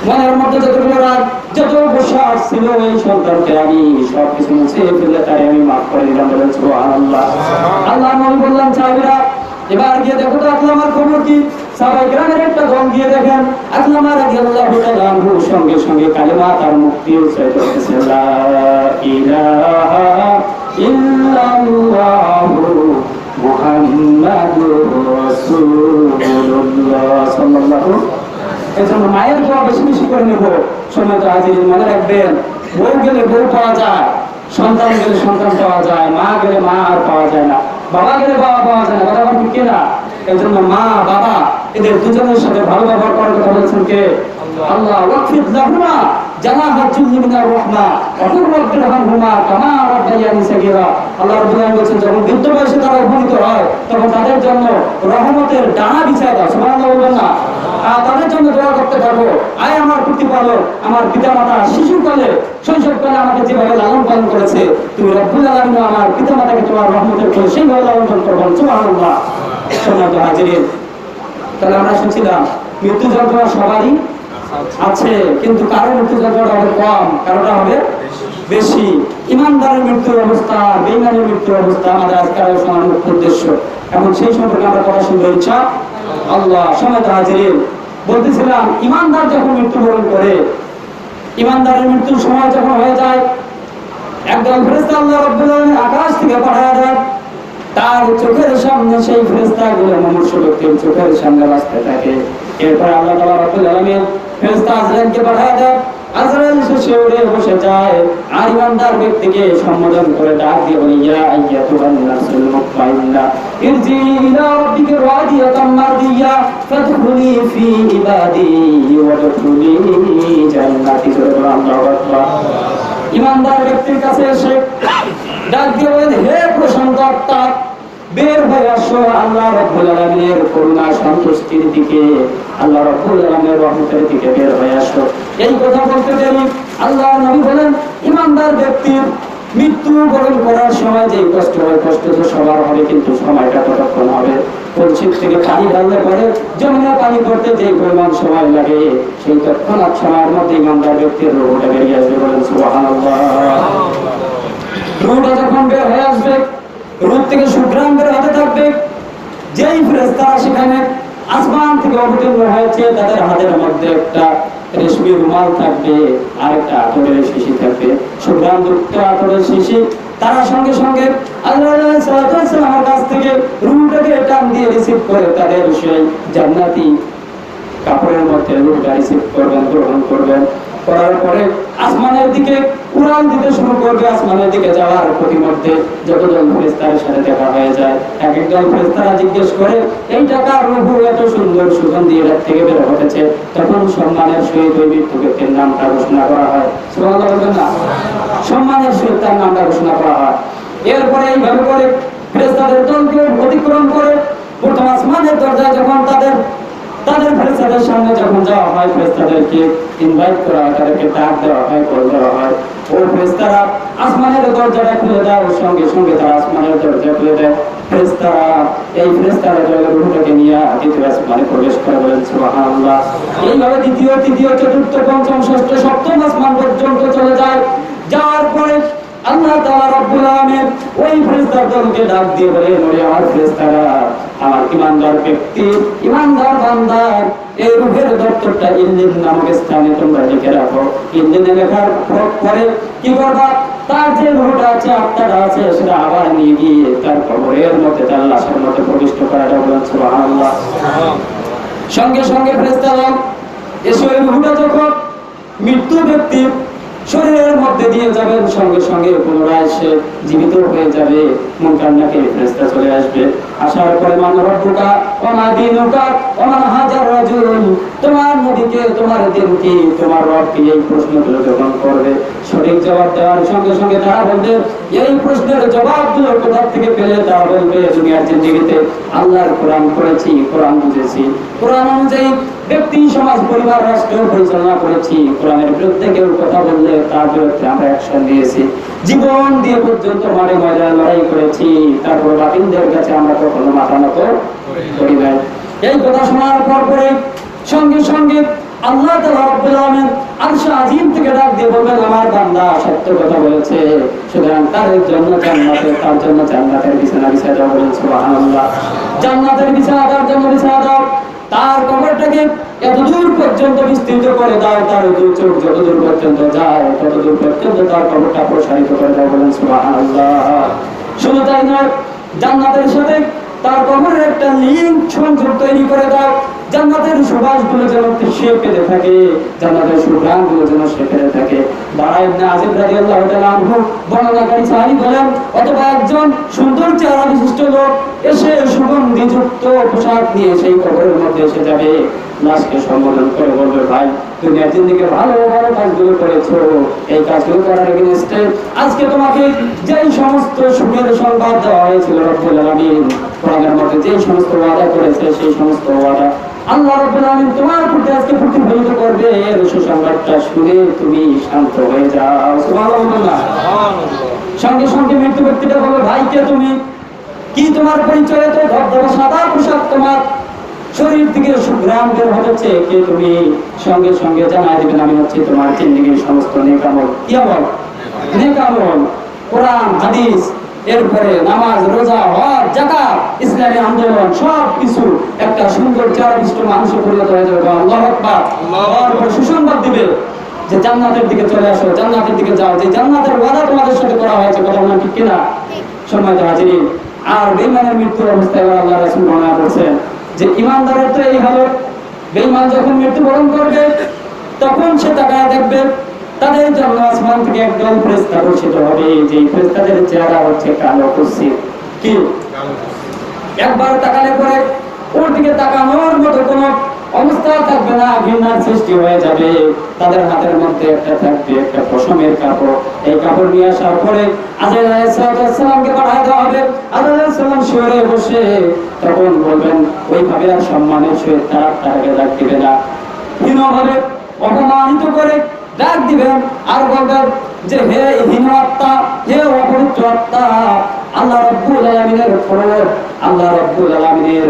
মনের মধ্যে যতগুলো রাগ, যত বসার ছিল এই সন্তানকে আমি সব কিছু মুছে ফেলে তাই আমি মাফ করে দিলাম। বলেন সুবহানাল্লাহ। আল্লাহ নবী বললেন, সাহাবীরা, এবার গিয়ে দেখো তো আকলামার খবর কি? সাহাবায়ে কেরামের একটা দল গিয়ে দেখেন আকলামা রাদিয়াল্লাহু তাআলা আনহু সঙ্গে সঙ্গে কালেমা তার মুক্তি উচ্চারিত করতেছে, লা ইলাহা ইল্লাল্লাহু মুহাম্মাদুর রাসূলুল্লাহ সাল্লাল্লাহু। এজন্য মায়ের দোয়া বেশি বেশি করে নেব। সময় তো হাজির, মনে রাখবেন, বউ গেলে বউ পাওয়া যায়, সন্তান গেলে সন্তান পাওয়া যায়, মা গেলে মা আর পাওয়া যায় না, বাবা গেলে বাবা পাওয়া যায় না। কথা ঠিক কিনা? এই জন্য মা বাবা এদের দুজনের সাথে ভালো ব্যবহার করার কথা বলেছেন কে? আল্লাহ। ওয়াকফিদ লাহুমা জানাহা যুল্লি মিনার রাহমা ওয়া কুর রাব্বির হামহুমা কামা রাব্বায়ানি সাগীরা। আল্লাহ রাব্বুল আলামিন বলেছেন যখন বৃদ্ধ বয়সে তারা উপনীত হয় তখন তাদের জন্য রহমতের ডানা বিছায় দাও। সুবহানাল্লাহ বলবেন না? তাদের জন্য দোয়া করতে থাকো, আয় আমার প্রতিপালক, আমার পিতামাতা শিশুকালে শৈশবকালে আমাকে যেভাবে লালন পালন করেছে তুমি রব্বুল আলামিন আমার পিতামাতাকে তোমার রহমতের ফলে সেইভাবে লালন পালন করবেন। সুবহানাল্লাহ। সম্মানিত হাজিরিন, তাহলে আমরা শুনছিলাম মৃত্যু যন্ত্রণা সবারই আছে, কিন্তু কারো মৃত্যু যন্ত্রণা হবে কম, কারোটা হবে বেশি। ইমানদারের মৃত্যুর অবস্থা, বেঈমানের মৃত্যুর অবস্থা আমাদের আজকের আলোচনার মুখ্য উদ্দেশ্য। এখন সেই সম্পর্কে আমরা কথা শুনবো ইনশা আল্লাহ। সম্মানিত হাজিরিন, বলতেছিলাম ইমানদার যখন মৃত্যুবরণ করে, ইমানদারের মৃত্যুর সময় যখন হয়ে যায়, একদল ফেরেশতা আল্লাহ রাব্বুল আলামিন আকাশ থেকে পাঠায়া দেয়, তার চোখের সামনে সেই ফেরেশতাগুলো মুমূর্ষু ব্যক্তির চোখের সামনে বাজতে থাকে। এরপর আল্লাহ তাআলা রাব্বুল আলামিন ফেরেশতা আজরাইলকে পাঠায়া দেয়। আজরাইল এসে উড়ে বসে যায়, আর ইমানদার ব্যক্তিকে সম্বোধন করে ডাক দিয়ে বলে, ইয়া আইয়াতুহান নাফসুল মুতমাইন্না ইরজি ইলা রাব্বিকা রাদিয়াতাম মারদিয়া ফাদখুলি ফি ইবাদি ওয়াদখুলি জান্নাতি। আল্লাহু আকবার। ইমানদার ব্যক্তির কাছে এসে ডাক দিয়ে বলেন, হে প্রশান্ত আত্মা, বের হয়ে আসো আল্লাহ রাব্বুল আলামিনের করুণা সন্তুষ্টির দিকে, আল্লাহ রাব্বুল আলামিনের রহমতের দিকে বের হয়ে আসো। এই কথা বলতে দেরি আল্লাহর নবী বলেন, ইমানদার ব্যক্তির মৃত্যু বরণ করার সময় যে কষ্ট হয়, কষ্ট তো সবার হবে, কিন্তু সময়টা কতক্ষণ হবে? কলসি থেকে পানি ঢাললে পরে জমিনে পানি করতে যে পরিমাণ সময় লাগে, সেই তৎক্ষণাৎ সময়ের মধ্যে ইমানদার ব্যক্তির রূহটা বেরিয়ে আসবে। বলেন সুবহানাল্লাহ। রূহটা যখন বের হয়ে আসবে, রূহ থেকে সুঘ্রাণ বের হতে থাকবে। যেই ফেরেশতারা সেখানে আসমান থেকে অবতীর্ণ হয়েছে, তাদের হাতের মধ্যে একটা রেশমি রুমাল থাকবে, আর একটা আতরের শিশি থাকবে, সুঘ্রাণযুক্ত আতরের শিশি। তারা সঙ্গে সঙ্গে আল্লাহ সাল্লাল্লাহু কাছ থেকে রূহটাকে টান দিয়ে রিসিভ করে তাদের সেই জান্নাতি কাপড়ের মধ্যে রূহটা রিসিভ করবেন, গ্রহণ করবেন। করার পরে আসমানের দিকে উড়ান দিতে শুরু করবে। আসমানের দিকে যাওয়ার প্রতিমধ্যে যতজন ফেরেশতার সাথে দেখা হয়ে যায়, এক একজন ফেরেশতারা জিজ্ঞেস করে, এই টাকা রূহ এত সুন্দর সুগন্ধি এর থেকে বের হতেছে, তখন সম্মানের সহিত ওই মৃত্যু ব্যক্তির নামটা ঘোষণা করা হয়। সুবহানাল্লাহ বলবেন না? সম্মানের সহিত তার নামটা ঘোষণা করা হয়। এরপরে এইভাবে করে ফেরেশতাদের দলকে অতিক্রম করে প্রথম আসমানের দরজায় যখন তাদের ফেরেশতাদের সামনে যখন যাওয়া হয়, ফেরেশতাদেরকে ইনভাইট করা হয়, তাদেরকে ডাক দেওয়া হয়, কল দেওয়া হয়। ও ফেরেশতারা আসমানের দরজাটা খুলে দেয়, ওর সঙ্গে সঙ্গে তারা আসমানের দরজা খুলে দেয়। এই ফেরেশতারা রূহটাকে নিয়ে দ্বিতীয় আসমানে প্রবেশ করে। বলেন সুবহানাল্লাহ। এইভাবে দ্বিতীয়, তৃতীয়, চতুর্থ, পঞ্চম, ষষ্ঠ, সপ্তম আসমান পর্যন্ত চলে যায়। যাওয়ার পরে আল্লাহ তাআলা রাব্বুল আলামিন ওই ফেরেশতার দলকে ডাক দিয়ে বলে, ওরে আমার ফেরেশতারা, আমার ইমানদার ব্যক্তি, ইমানদার বান্দার এই রূহের দপ্তরটা ইল্লিন নামক স্থানে তোমরা লিখে রাখো। ইল্লিনে লেখার পরে কি করবা? তার যে রূহটা আছে, আত্মাটা আছে, সেটা আবার নিয়ে গিয়ে তার কবরের মধ্যে, তার লাশের মধ্যে প্রবিষ্ট করাটা। বলেন সুবহানাল্লাহ। সঙ্গে সঙ্গে ফেরেশতারা এসে ওই রূহটা যখন মৃত্যু ব্যক্তির শরীরের মধ্যে দিয়ে যাবেন, সঙ্গে সঙ্গে পুনরায় সে জীবিত হয়ে যাবে। মুনকার নাকির ফেরেশতা চলে আসবে। আসার পরে মান রব্বুকা ওয়া মা দীনুকা ওয়া মান হাজার রাজুল, তোমার নবীকে, তোমার দিন কি, তোমার রব কি, এই প্রশ্নগুলো যখন করবে, সঠিক জবাব দেওয়ার সঙ্গে সঙ্গে তারা বলবে, এই প্রশ্নের জবাবগুলো কোথা থেকে পেলে? তারা বলবে, দুনিয়ার জিন্দেগিতে আল্লাহর কোরআন পড়েছি, কোরআন বুঝেছি, কোরআন অনুযায়ী ব্যক্তি, সমাজ, পরিবার, রাষ্ট্র পরিচালনা করেছি, কোরআনের বিরুদ্ধে কেউ কথা বললে তার বিরুদ্ধে আমরা অ্যাকশন নিয়েছি, জীবন দিয়ে পর্যন্ত মাঠে ময়দানে লড়াই করেছি, তারপর বাতিলদের কাছে আমরা কখনো মাথা নত করি নাই। এই কথা শোনার পরে সঙ্গে সঙ্গে আল্লাহ তাআলা রাব্বুল আলামিন আরশে আজিম থেকে ডাক দিয়ে বলবেন, আমার বান্দা সত্য কথা বলেছে, সুতরাং তার জন্য জান্নাতের বিছানা বিছায় দাও। বলেন সুবহানাল্লাহ। জান্নাতের বিছানা তার জন্য বিছায়া দাও, তার কবরটাকে এত দূর পর্যন্ত বিস্তৃত করে দাও, তার দুই চোখ যত দূর পর্যন্ত যায় তত দূর পর্যন্ত তার কবরটা প্রসারিত করে দাও। বলেন সুবহানাল্লাহ। শুধু তাই নয়, জান্নাতের সাথে তার কবরের একটা লিঙ্ক সংযোগ তৈরি করে দাও। জান্নাতের সুবাসগুলো যেন সে পেতে থাকে, জান্নাতের সুঘ্রাণগুলো যেন সে পেতে থাকে। বারা ইবনে আযিব রাদিয়াল্লাহু তাআলা আনহু বর্ণনাকারী সাহাবী বলেন, অথবা একজন একজন সুন্দর চেহারা বিশিষ্ট লোক এসে সুগন্ধিযুক্ত পোশাক নিয়ে সেই কবরের মধ্যে এসে যাবে, লাশকে সম্বোধন করে বলবে, ভাই তুমি একদিন দিকে ভালো ভালো কাজগুলো করেছো, এই কাজগুলো করার এগেইনস্টে আজকে তোমাকে যেই সমস্ত সুখের সংবাদ দেওয়া হয়েছিল রব্বুল আলামিন কোরআনের মধ্যে যে সমস্ত ওয়াদা করেছে সেই সমস্ত ওয়াদা আল্লাহ রাব্বুল আলামিন তোমার প্রতি আজকে প্রতিফলিত করবে। এর সুসংবাদটা শুনে তুমি শান্ত হয়ে যাও। সুবহানাল্লাহ। সঙ্গে সঙ্গে মৃত্যু ব্যক্তিটা বলবে, ভাই কে তুমি, কি তোমার পরিচয়, তো ধবধবে সাদা পোশাক, তোমার শরীর থেকে সুঘ্রাণ বের হচ্ছে, কে তুমি? সঙ্গে সঙ্গে জানাই দিবেন, আমি হচ্ছে তোমার জিন্দেগীর সমস্ত নেক আমল। কি আমল? নেক আমল, কোরআন হাদিস, এরপরে নামাজ রোজা হজ যাকাত ইসলামী আন্দোলন সব কিছু একটা সুন্দর চেহারাবিষ্ট মানুষে পরিণত হয়ে যাবে। আল্লাহু আকবার। আল্লাহর উপর সুসংবাদ দিবে যে জান্নাতের দিকে চলে আসো, জান্নাতের দিকে যাও, যে জান্নাতের ওয়াদা তোমাদের সাথে করা হয়েছে। কথা বলেন ঠিক কিনা? সম্মানিত হাজিরিন, আর বেঈমানের মৃত্যুর অবস্থায় আল্লাহ রাসূল বর্ণনা করেছেন যে ইমানদারের তো এই হালত, বেঈমান যখন মৃত্যুবরণ করবে তখন সে তাকায় দেখবে তাদের জন্য আসমান থেকে একদল ফেরেশতা বর্ষিত হবে, যে ফেরেশতাদের চেহারা হচ্ছে কালো কুৎসিত। কি একবার তাকালে পরে ওর দিকে তাকানোর মতো কোনো অবস্থা থাকবে না, ঘৃণার সৃষ্টি হয়ে যাবে। তাদের হাতের মধ্যে একটা থাকবে একটা পশমের কাপড়, এই কাপড় নিয়ে আসার পরে আজরাইল আলাইহিস সালামকে পাঠিয়ে দেওয়া হবে। আজরাইল আলাইহিস সালাম শুয়ে বসে তখন বলবেন, ওইভাবে আর সম্মানের সহিত তাকে ডাক দিবে না, হীনভাবে অপমানিত করে ডাক দিবেন আর বলবেন যে হে হীন আত্মা, হে অপবিত্র আত্মা, আল্লাহ রাব্বুল আলামিনের ক্রোধ, আল্লাহ রাব্বুল আলামিনের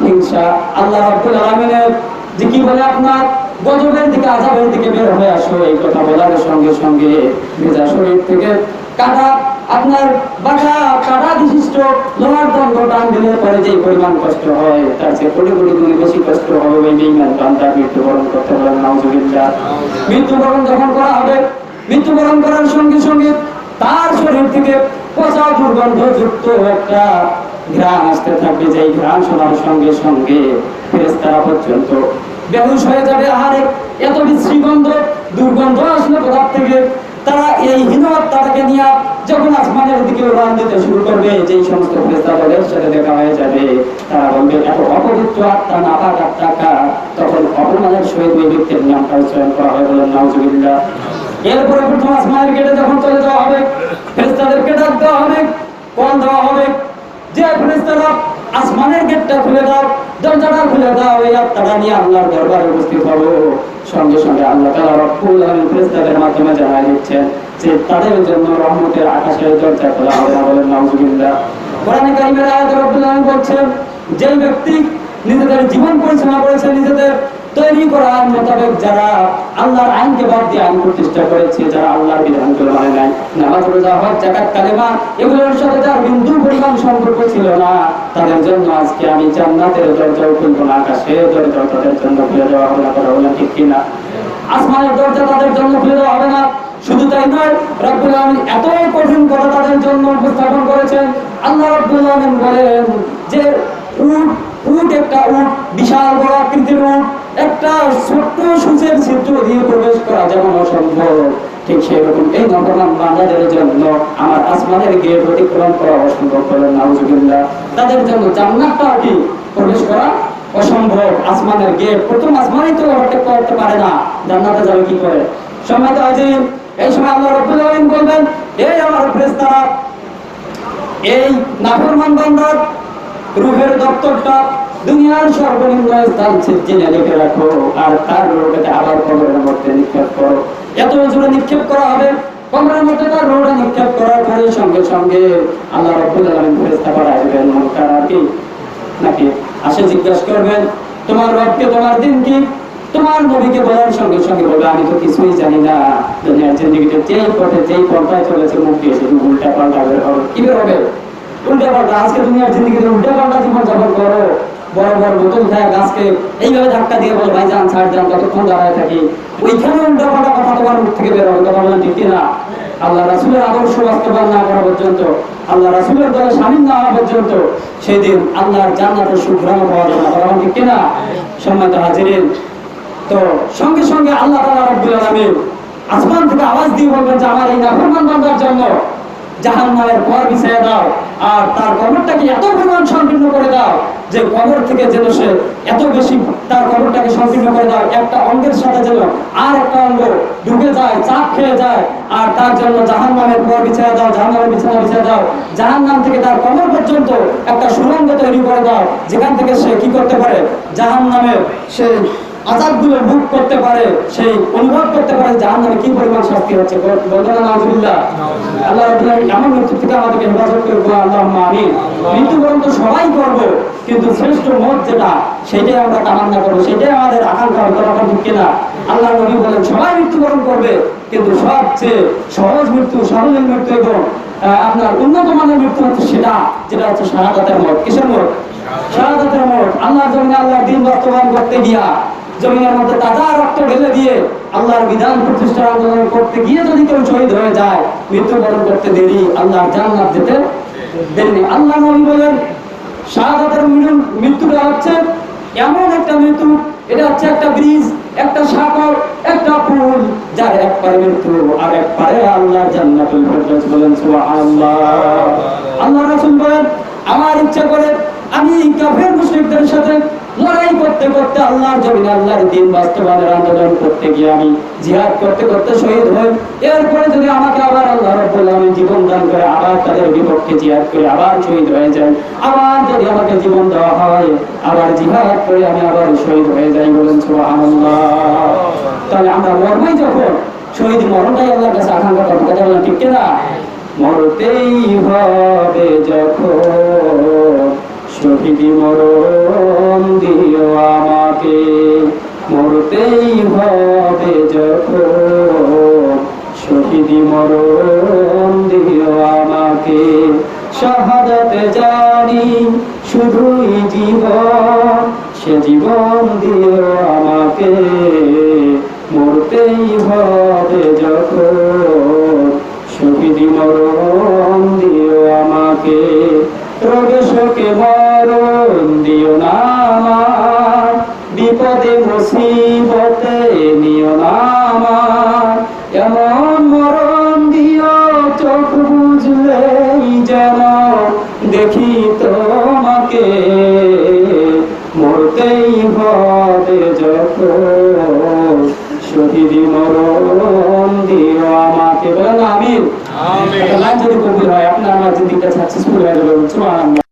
হিংসা, আল্লাহ রাব্বুল আলামিনের যে কি বলে আপনার গজবের দিকে আযাবের দিকে বের হয়ে আসো। এই কথা বলার সঙ্গে সঙ্গে ভেজা শরীর থেকে কাটা আপনার বাঁকা কাটা বিশিষ্ট লোহার দণ্ড টান দিলে পরে যে পরিমাণ কষ্ট হয় তার চেয়ে কোটি কোটি গুণ বেশি কষ্ট হবে ওই বেঈমান বান্দা মৃত্যুবরণ করতে হবে। নাউজুবিল্লাহ। মৃত্যুবরণ যখন করা হবে, মৃত্যুবরণ করার সঙ্গে সঙ্গে তার শরীর থেকে পচা দুর্গন্ধযুক্ত একটা ঘ্রাণ আসতে থাকবে, যে ঘ্রাণ শোনার সঙ্গে সঙ্গে ফেরেশতারা পর্যন্ত বেহুশ হয়ে যাবে। আরে এত বিশ্রী গন্ধ, দুর্গন্ধ আসলে কোথার থেকে? তারা এই হীনতাটাকে নিয়ে যখন আসমানের দিকে উড়ান দিতে শুরু করবে, যেই সমস্ত ফেরেশতাদের সাথে দেখা হয়ে যাবে, তারা বলবে এত অপবিত্র আত্মা, নাপাক আত্মা। তখন অপমানের সহিত ওই ব্যক্তির নামটা উচ্চারণ করা হয়, বলেন নাউজুবিল্লাহ। এরপরে প্রথম আসমানের গেটে যখন চলে যাওয়া হবে, ফেরেশতাদেরকে ডাক দেওয়া হবে, কল দেওয়া হবে যে ফেরেশতারা আসমানের গেটটা খুলে দাও, দরজাটা খুলে দাও, এই আত্মাটা নিয়ে আল্লাহর দরবারে উপস্থিত হবো। সঙ্গে সঙ্গে আল্লাহ তাআলা রব্বুল আলামিন ফেরেশতাদের মাধ্যমে জানাই দিচ্ছেন যে তাদের জন্য রহমতের আকাশের দরজা খোলা হবে। বলেন নাউজুবিল্লাহ। কোরআনে কারীমের আয়াতে রব্বুল আলামিন বলছেন, যে ব্যক্তি নিজেদের জীবন পরিচালনা করেছে, নিজেদের তৈরি করা আইন মোতাবেক যারা আল্লাহর আইনকে বাদ দিয়ে আইন প্রতিষ্ঠা করেছে, যারা আল্লাহর বিধানগুলো মানে নাই, নামাজ রোজা হজ যাকাত কালেমা এগুলোর সাথে যার বিন্দু পরিমাণ সম্পর্ক ছিল না, তাদের জন্য আজকে আমি জান্নাতের দরজাও খুলবো না, আকাশের দরজা তাদের জন্য খুলে দেওয়া হবে না। কথা বলেন ঠিক কিনা? আসমানের দরজা তাদের জন্য খুলে দেওয়া হবে না। শুধু তাই নয়, রব্বুল আলামিন এত কঠিন কথা তাদের জন্য উপস্থাপন করেছেন। আল্লাহ রব্বুল আলামিন বলেন যে উট একটা উট, বিশাল বড় আকৃতির উট, একটা ছোট্ট সূচের ছিদ্র দিয়ে প্রবেশ করা যেমন অসম্ভব, ঠিক সেরকম এই নবনাম বান্দাদের জন্য আমার আসমানের গেট অতিক্রম করা অসম্ভব। বলেন নাউজুবিল্লাহ। তাদের জন্য জান্নাতটা কি প্রবেশ করা অসম্ভব। আসমানের গেট প্রথম আসমানেই তো ওভারটেক করতে পারে না, জান্নাতে যাবে কি করে? সম্মানিত হাজির, এই সময় আল্লাহ রাব্বুল আলামিন বলবেন, এই আমার ফেরেশতারা এই নাফরমান বান্দার রূহের দপ্তরটা দুনিয়ার সর্বনিম্ন স্থান জেনে লিখে রাখো, আর তার রূহটাকে আবার কবরের মধ্যে নিক্ষেপ করো। এত জোরে নিক্ষেপ করা হবে, কবরের মধ্যে তার রূহটা নিক্ষেপ করার পরে সঙ্গে সঙ্গে আল্লাহ রাব্বুল আলামিন ফেরেশতা পাঠায় দিবেন মুনকার আর কি নাকি আসে জিজ্ঞাসা করবেন, তোমার রবকে, তোমার দিন কি? তোমার নবীকে বলার সঙ্গে সঙ্গে বলবে, আমি তো কিছুই জানি না, দুনিয়ার জিন্দেগিতে যেই পথে যেই পন্থায় চলেছে মুখ দিয়ে শুধু উল্টা পাল্টা বের হবে। কি বের হবে? উল্টা পাল্টা। আজকে দুনিয়ার জিন্দেগিতে উল্টা পাল্টা জীবন যাপন করো, বড় বড় বোতল খায় গাছকে এইভাবে ধাক্কা দিয়ে বলো ভাই যান ছাড় যান, কতক্ষণ দাঁড়ায় থাকি, ওইখানে উল্টা পাল্টা কথা তোমার মুখ থেকে বের হবে। কথা বলেন ঠিক কিনা? আল্লাহ রাসূলের আদর্শ বাস্তবায়ন না করা পর্যন্ত, আল্লাহ রাসূলের দলে শামিল না হওয়া পর্যন্ত সেদিন আল্লাহর জান্নাতের সুগ্রাম পাওয়া যাবে না। কথা বলেন ঠিক কিনা? সম্মানিত হাজিরিন, তো সঙ্গে সঙ্গে আল্লাহ তাআলা রব্বুল আলামিন আসমান থেকে আওয়াজ দিয়ে বলবেন যে আমার এই নাফরমান বান্দার জন্য জাহান্নামের পর বিছিয়ে দাও, আর তার কবরটাকে এত পরিমাণ সংকীর্ণ করে দাও যে কবর থেকে যেন সে এত বেশি তার কবরটাকে সংকীর্ণ করে দাও, একটা অঙ্গের সাথে যেন আর একটা অঙ্গ ঢুকে যায়, চাপ খেয়ে যায়। আর তার জন্য জাহান্নামের পর বিছিয়ে দাও, জাহান্নামের বিছানা বিছিয়ে দাও, জাহান্নাম থেকে তার কবর পর্যন্ত একটা সুড়ঙ্গ তৈরি করে দাও, যেখান থেকে সে কি করতে পারে, জাহান্নামের সে আযাবগুলো ভোগ করতে পারে, সেই অনুভব করতে পারে জাহান্নামে কি পরিমাণ শাস্তি হচ্ছে। বলতে না নাউজুবিল্লাহ। আল্লাহ রাব্বুল আলামিন এমন মৃত্যু থেকে আমাদেরকে হেফাজত করে, বলে আল্লাহুম্মা আমিন। মৃত্যুবরণ তো সবাই করব, কিন্তু শ্রেষ্ঠ মত যেটা সেটাই আমরা কামনা করবো, সেটাই আমাদের আকাঙ্ক্ষা হবে, কথা ঠিক কিনা? আল্লাহ নবী বলেন সবাই মৃত্যুবরণ করবে, কিন্তু সবচেয়ে সহজ মৃত্যু, সাধারণ মৃত্যু এবং আপনার উন্নত মানের মৃত্যু হচ্ছে সেটা, যেটা হচ্ছে শাহাদাতের মত। কিসের মত? শাহাদাতের মত। আল্লাহর জমিনে আল্লাহর দ্বীন বাস্তবায়ন করতে গিয়া, জমিনের মধ্যে তাজা রক্ত ঢেলে দিয়ে আল্লাহর বিধান প্রতিষ্ঠার আন্দোলন করতে গিয়ে যদি কেউ শহীদ হয়ে যায়, মৃত্যুবরণ করতে দেরি, আল্লাহর জান্নাত যেতে দেরি। আল্লাহ নবী বলেন শাহাদাতের মৃত্যুটা হচ্ছে এমন একটা মৃত্যু, এটা হচ্ছে একটা ব্রিজ, একটা সাগর, একটা পুল, যার এক পারে মৃত্যু আর এক পারে আল্লাহর জান্নাতুল ফেরদাউস। বলেন সুবহানাল্লাহ। আল্লাহ রাসূল বলেন আমার ইচ্ছা করে আমি কাফের মুশরিকদের সাথে লড়াই করতে করতে আল্লাহর জমিনে আল্লাহর দ্বীন বাস্তবায়নের আন্দোলন করতে গিয়ে আমি জিহাদ করতে করতে শহীদ হই, এরপরে যদি আমাকে আবার আল্লাহ রাব্বুল আলামিন জীবন দান করে আবার তাদের বিপক্ষে জিহাদ করে আবার শহীদ হয়ে যাই, আবার যদি আমাকে জীবন দেওয়া হয় আবার জিহাদ করে আমি আবার শহীদ হয়ে যাই, বলেন সুবহানাল্লাহ। তাহলে আমরা মরবই যখন, শহীদ মরণটাই আল্লাহর কাছে আকাঙ্ক্ষা করবো, কথা বলেন ঠিক কিনা? মরতেই হবে যখন শহীদ মরণ দিও আমাকে, মরতেই হবে যখন শহীদ মরণ দিও আমাকে, শাহাদাতে জানি শুধুই জীবন, সে জীবন দিও আমাকে, মরতেই হবে যখন শহীদ মরণ দিও আমাকে, রোগে শোকে মরণ দিও না আমার, বিপদে মুসিবতে নিও না আমার, এমন মরণ দিও চোখ বুঝলেই যেন দেখি তোমাকে, মরতেই হবে যখন শহীদ মরণ দিও আমাকে। বলেন আমিন। আমিন। যদি কবুল হয় আপনার আমার জিন্দেগিটা সাকসেসফুল হয়ে যাবে। সুবহানাল্লাহ।